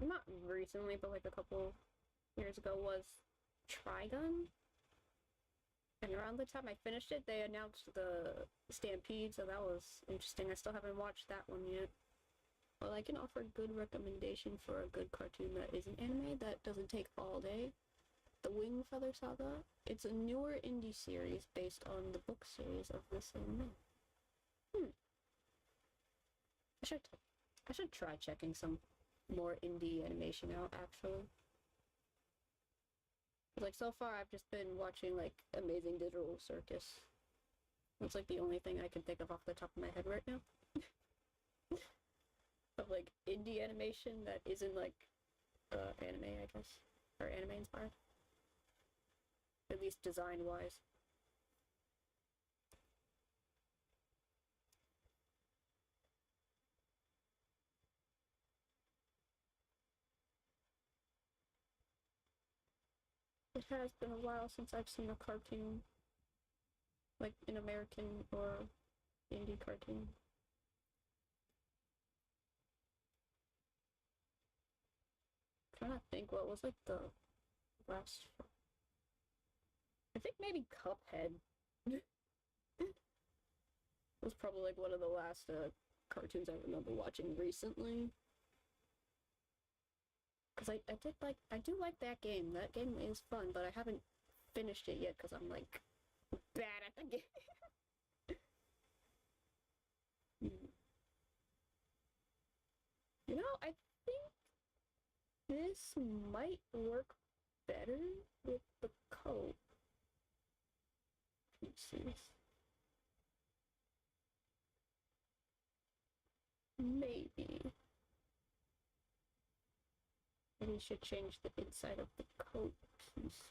not recently, but like a couple years ago, was Trigun. And around the time I finished it, they announced the Stampede, so that was interesting. I still haven't watched that one yet. Well, I can offer a good recommendation for a good cartoon that isn't anime, that doesn't take all day. The Wing Feather Saga. It's a newer indie series based on the book series of the same name. I should I should try checking some more indie animation out, actually. Like, so far I've just been watching, like, Amazing Digital Circus. That's like the only thing I can think of off the top of my head right now. Of like indie animation that isn't like anime, I guess. Or anime inspired. At least design wise. It has been a while since I've seen a cartoon. Like an American or indie cartoon. I'm trying to think what was like the last. I think maybe Cuphead was probably like one of the last cartoons I remember watching recently. Cause I do like that game. That game is fun, but I haven't finished it yet because I'm like bad at the game. You know, I think this might work better with the coat pieces. Maybe. Maybe we should change the inside of the coat piece.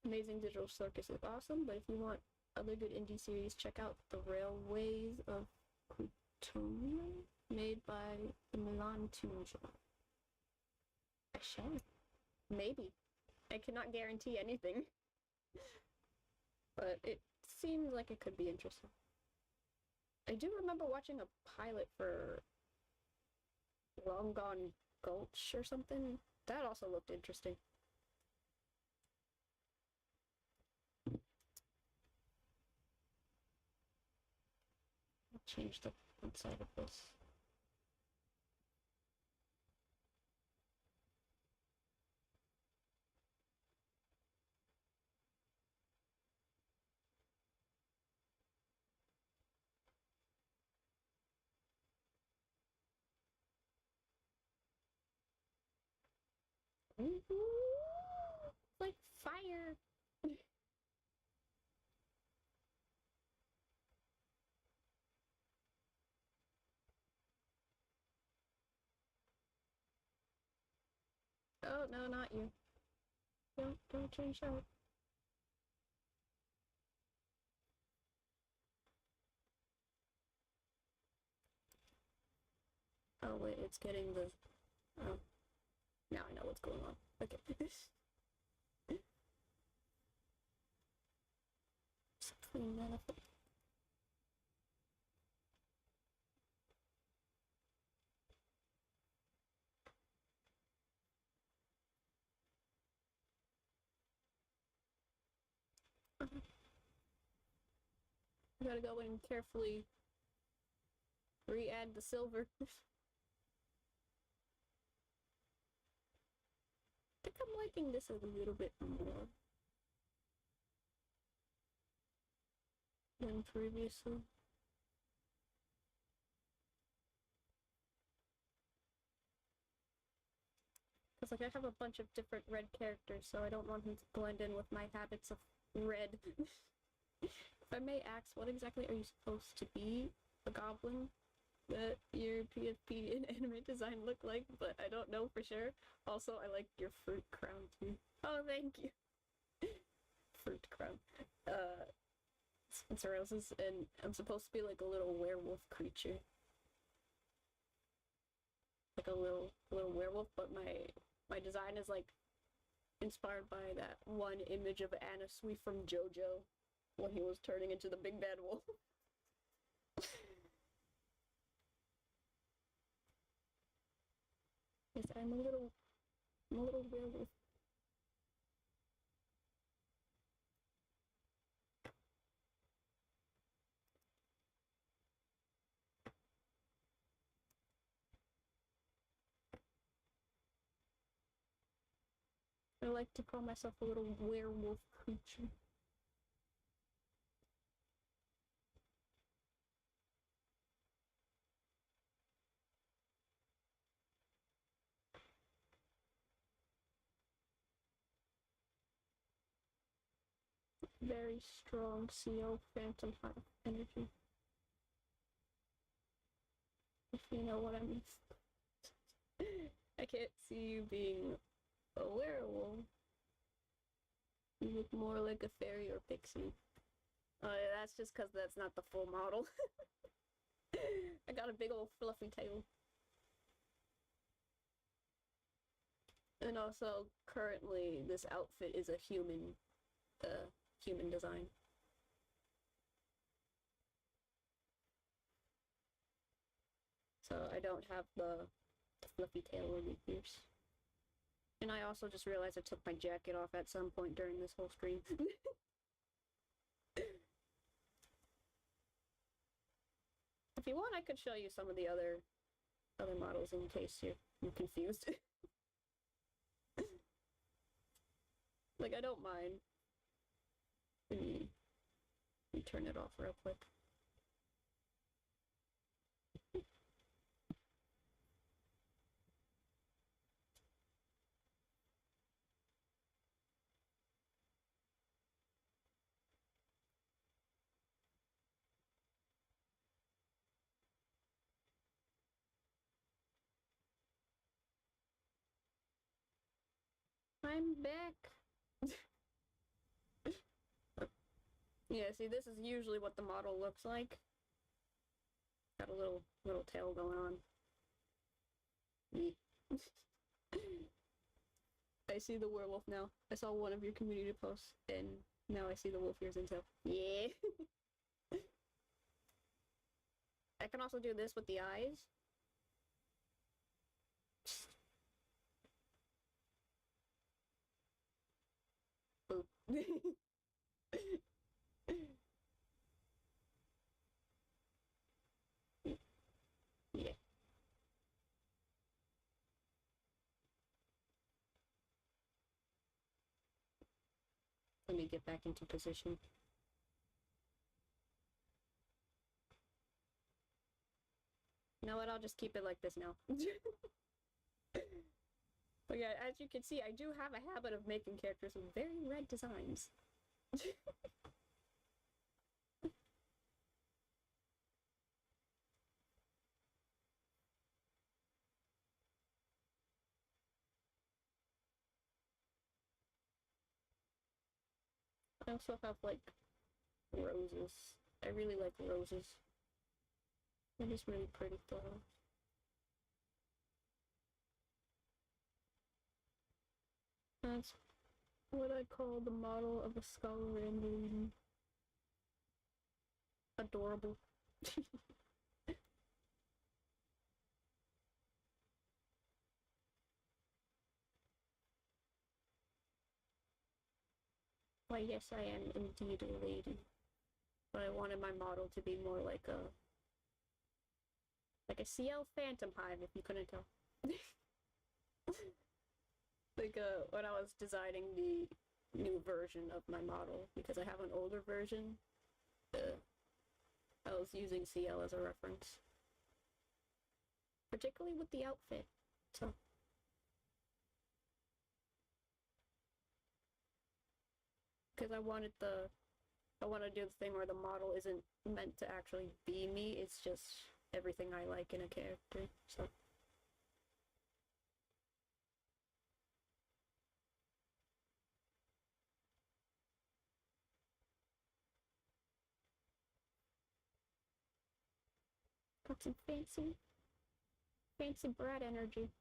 Amazing Digital Circus is awesome, but if you want other good indie series, check out The Railways of Cretur, made by the Milan Tunes. I shall. Maybe. I cannot guarantee anything. But it seems like it could be interesting. I do remember watching a pilot for Long Gone Gulch or something. That also looked interesting. I'll change the inside of this. Ooh, like fire. Oh, no, not you. Don't change out. Oh, wait, it's getting the... Oh. Now I know what's going on. Okay. Just clean that up. I gotta go in and carefully re-add the silver. I think I'm liking this a little bit more than previously. Because, like, I have a bunch of different red characters, so I don't want him to blend in with my habits of red. If I may ask, what exactly are you supposed to be? A goblin? That your PFP and anime design look like, but I don't know for sure. Also, I like your fruit crown too. Oh, thank you. Fruit crown. Spencer Roses, and I'm supposed to be like a little werewolf creature. Like a little werewolf, but my design is like inspired by that one image of Anna Sui from JoJo when he was turning into the big bad wolf. Yes, I'm a little werewolf. I like to call myself a little werewolf creature. very strong CO Phantom Hive energy. If you know what I mean. I can't see you being a werewolf. You look more like a fairy or pixie. Oh yeah, that's just because that's not the full model. I got a big old fluffy tail. And also, currently, this outfit is a human design. So I don't have the fluffy tail or the ears. And I also just realized I took my jacket off at some point during this whole stream. If you want, I could show you some of the other models in case you're confused. Like, I don't mind. Let me turn it off real quick. I'm back. Yeah, see, this is usually what the model looks like. Got a little tail going on. I see the werewolf now. I saw one of your community posts, and now I see the wolf ears and tail. Yeah. I can also do this with the eyes. Boop. Yeah. Let me get back into position. You know what? I'll just keep it like this now. But yeah, as you can see, I do have a habit of making characters with very red designs. I also have, like, roses. I really like roses. They're just really pretty flowers. That's what I call the model of a scholar and reading. Adorable. Why, yes, I am indeed a lady. But I wanted my model to be more like a CL Phantom Hive, if you couldn't tell. Like, when I was designing the new version of my model, because I have an older version, I was using CL as a reference. Particularly with the outfit, so. Because I want to do the thing where the model isn't meant to actually be me, it's just everything I like in a character, so. Got some fancy brat energy.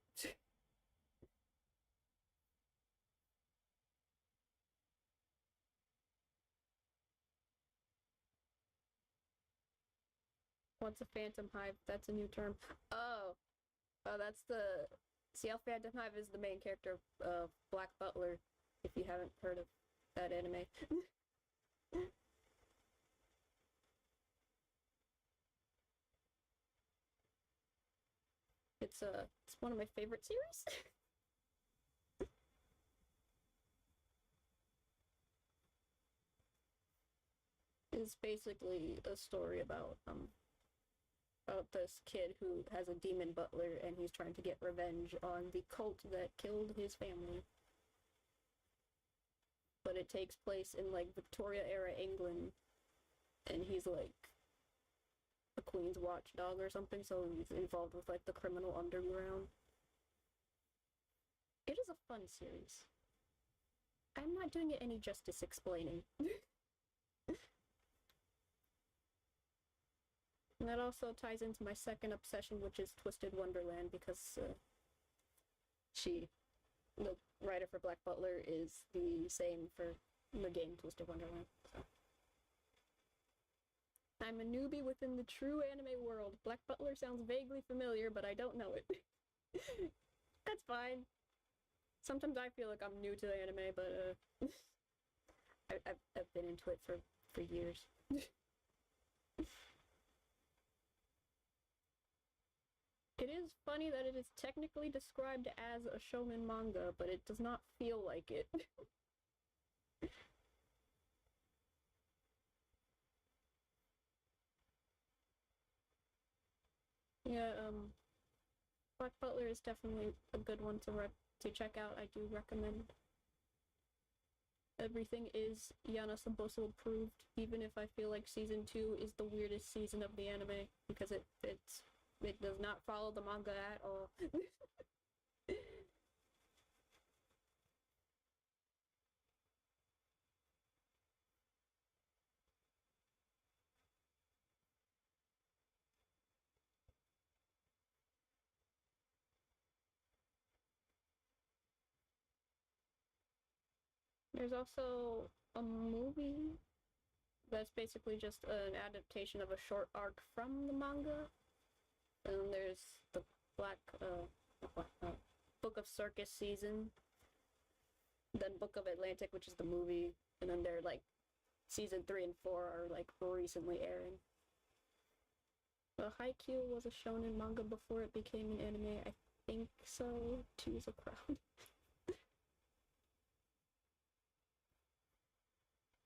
What's a Phantom Hive? That's a new term. Oh, that's the CL Phantom Hive is the main character of Black Butler. If you haven't heard of that anime. It's one of my favorite series. It's basically a story about this kid who has a demon butler and he's trying to get revenge on the cult that killed his family. But but it takes place in like Victoria era England, and he's like the Queen's watchdog or something, so he's involved with like the criminal underground. It is a fun series. I'm not doing it any justice explaining. And that also ties into my second obsession, which is Twisted Wonderland, because the writer for Black Butler, is the same for the game Twisted Wonderland. So. I'm a newbie within the true anime world. Black Butler sounds vaguely familiar, but I don't know it. That's fine. Sometimes I feel like I'm new to the anime, but I've been into it for years. It is funny that it is technically described as a shonen manga, but it does not feel like it. Yeah, Black Butler is definitely a good one to check out. I do recommend. Everything is Yana Saboso approved, even if I feel like season 2 is the weirdest season of the anime, because it does not follow the manga at all. There's also a movie that's basically just an adaptation of a short arc from the manga. And there's the Black Book of Circus season, then Book of Atlantic, which is the movie, and then they're like season 3 and 4 are like recently airing. The Haikyuu was a shonen manga before it became an anime. I think so. 2 is a crowd.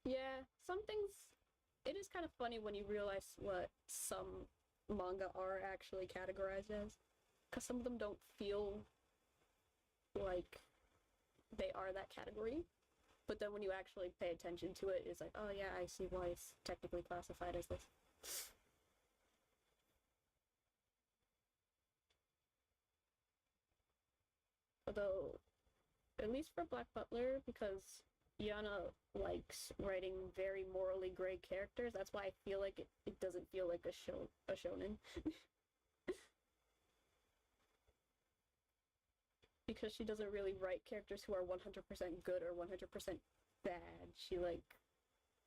Yeah, some things. It is kind of funny when you realize what some manga are actually categorized as, because some of them don't feel like they are that category, but then when you actually pay attention to it, it's like, oh yeah, I see why it's technically classified as this. Although, at least for Black Butler, because Yana likes writing very morally gray characters, that's why I feel like it doesn't feel like a shonen. Because she doesn't really write characters who are 100% good or 100% bad. She like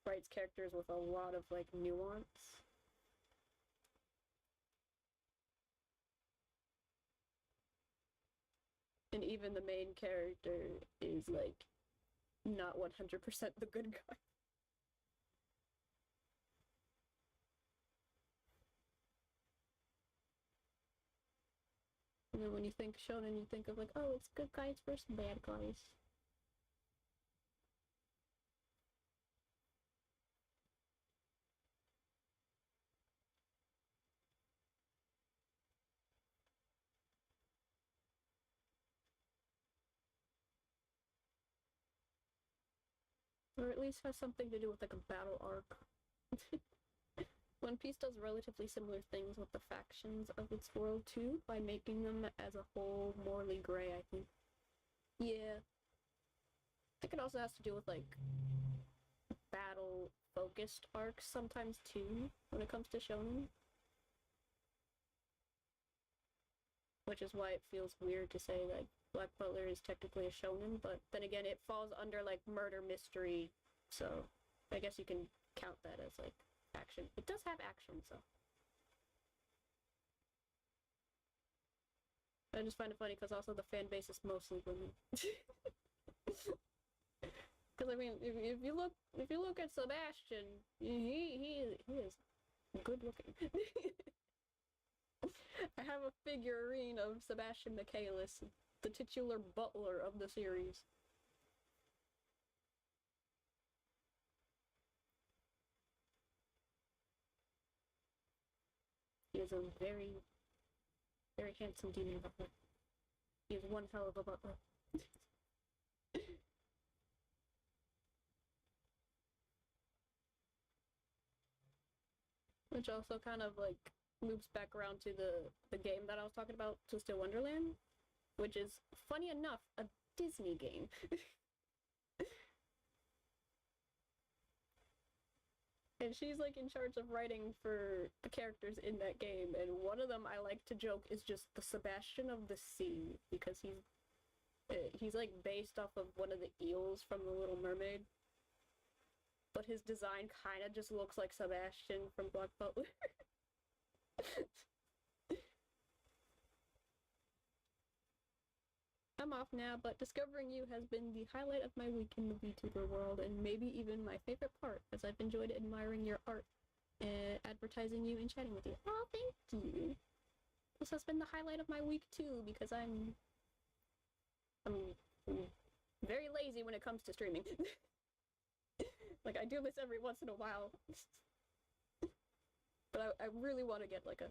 writes characters with a lot of like nuance. And even the main character is like not 100% the good guy. And then when you think shonen, you think of like, oh, it's good guys versus bad guys. Or at least has something to do with like a battle arc. One Piece does relatively similar things with the factions of its world too, by making them as a whole morally gray, I think. Yeah. I think it also has to do with like battle focused arcs sometimes too, when it comes to shonen. Which is why it feels weird to say like Black Butler is technically a shonen, but then again it falls under like murder mystery, so I guess you can count that as like action. It does have action, so. I just find it funny because also the fan base is mostly women. Because I mean, if you look at Sebastian, he is good looking. I have a figurine of Sebastian Michaelis, the titular butler of the series. He is a very, very handsome demon butler. He is one hell of a butler. Which also kind of like loops back around to the game that I was talking about, Twisted Wonderland, which is, funny enough, a Disney game. And she's like in charge of writing for the characters in that game, and one of them I like to joke is just the Sebastian of the Sea, because he's like based off of one of the eels from The Little Mermaid, but his design kind of just looks like Sebastian from Black Butler. I'm off now, but discovering you has been the highlight of my week in the VTuber world, and maybe even my favorite part, as I've enjoyed admiring your art, advertising you, and chatting with you. Oh, thank you! This has been the highlight of my week too, because I'm very lazy when it comes to streaming. Like, I do this every once in a while. But I really want to get, like, a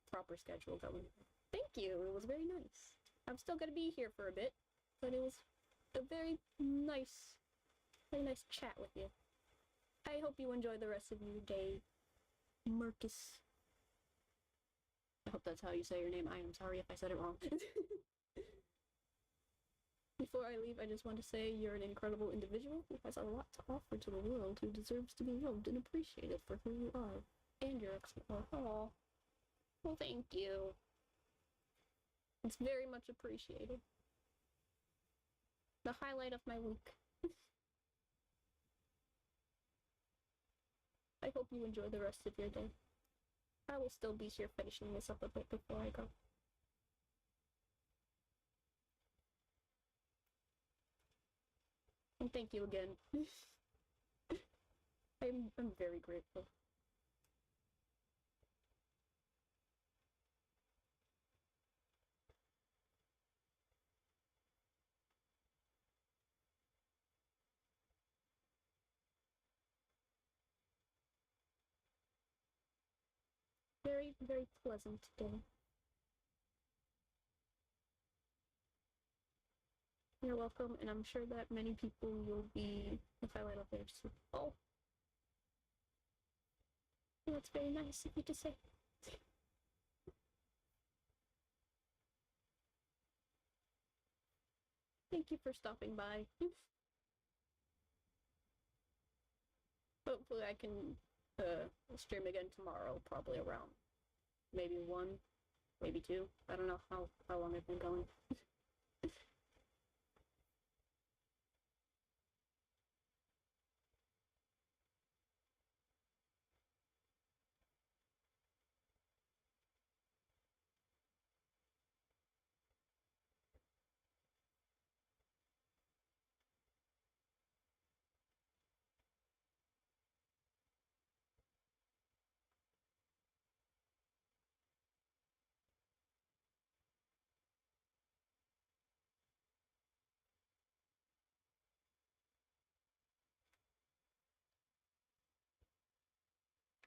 proper schedule going. Thank you, it was very nice. I'm still gonna be here for a bit, but it was a very nice chat with you. I hope you enjoy the rest of your day, Marcus. I hope that's how you say your name. I am sorry if I said it wrong. Before I leave, I just want to say you're an incredible individual who has a lot to offer to the world, who deserves to be loved and appreciated for who you are. And your excellent. Aw. Well, thank you. It's very much appreciated. The highlight of my week. I hope you enjoy the rest of your day. I will still be here finishing this up a bit before I go. And thank you again. I'm very grateful. Very, very pleasant day. You're welcome, and I'm sure that many people will be the highlight of theirs too. Oh. That's very nice of you to say. Thank you for stopping by. Hopefully I can stream again tomorrow, probably around maybe 1, maybe 2. I don't know how long I've been going.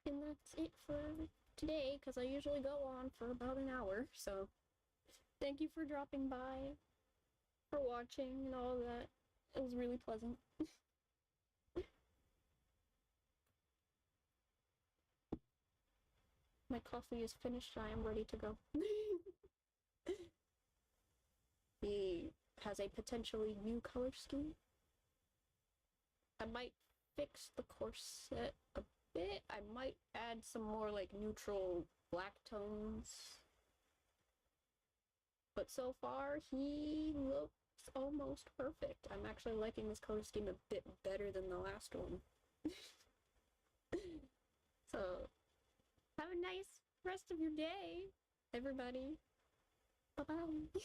And that's it for today, because I usually go on for about an hour, so thank you for dropping by, for watching, and all that. It was really pleasant. My coffee is finished, I am ready to go. He has a potentially new color scheme. I might fix the corset a bit. I might add some more like neutral black tones. But so far, he looks almost perfect. I'm actually liking this color scheme a bit better than the last one. So, have a nice rest of your day, everybody. Bye-bye.